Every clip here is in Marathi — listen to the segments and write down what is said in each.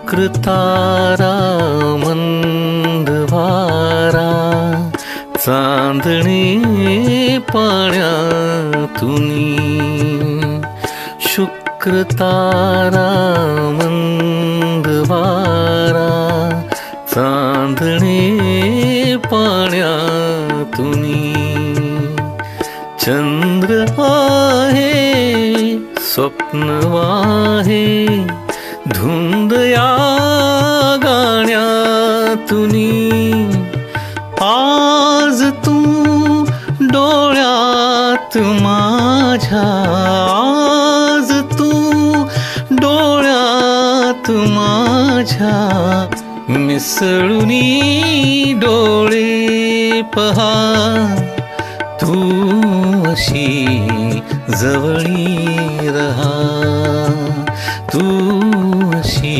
शुक्र तारा मंद वारा चांदणे पाण्यातुनी शुक्र तारा मंद वारा चांदणे पाण्यातुनी चंद्र आहे स्वप्न वाहे धुंद या गाण्यातुनी आज तू डोळ्यात माझ्या आज तू डोळ्यात माझ्या मिसळुनी डोळे पहा तू अशी जवळी रहा तू अशी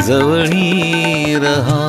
जवळी रहा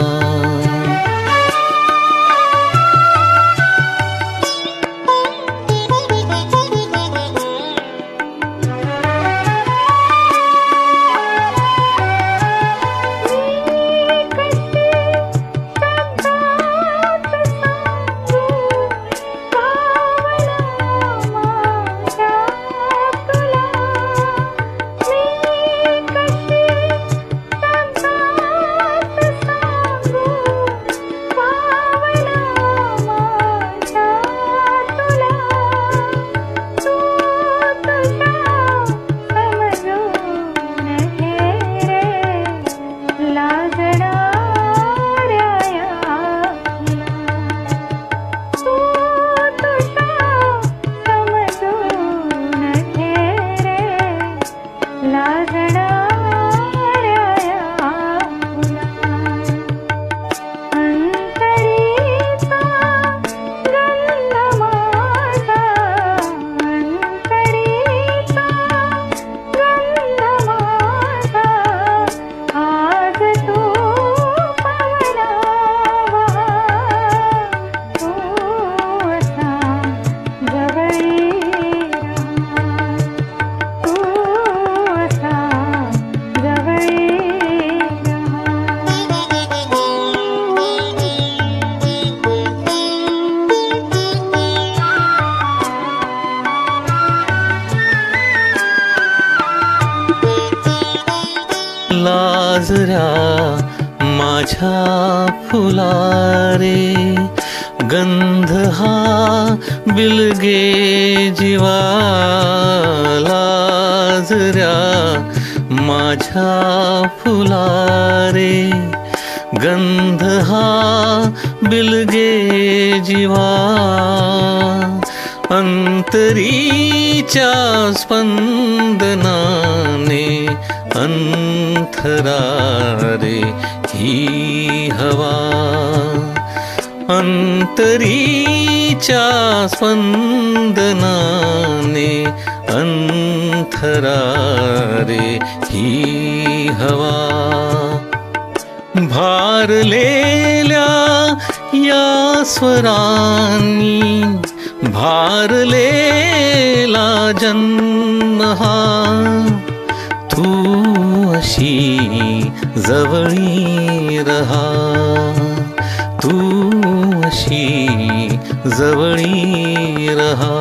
लाजऱ्या माझ्या फुलारे गंध हा बिलगे जीवा लाजऱ्या माझ्या फुलारे गंध हा बिलगे जीवा अंतरीच्या स्पंदनाने अंतरारे ही हवा अंतरीच्या स्पंदनाने अंतरारे ही हवा भारलेल्या या स्वरांनी भारलेला जन्म हा तू अशी जवळी रहा तू अशी जवळी रहा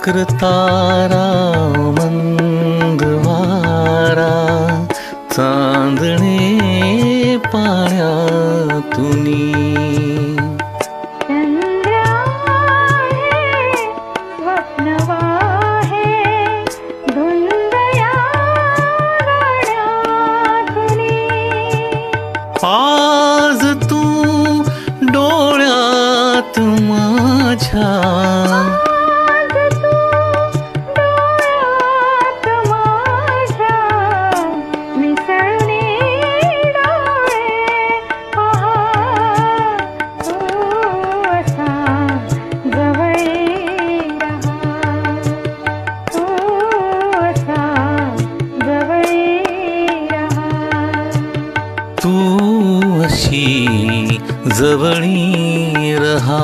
चक्र तारा मंद वारा चांदणे पाण्यातुनी आज तू डोळ्यात माझ्या तू अशी जवळी रहा.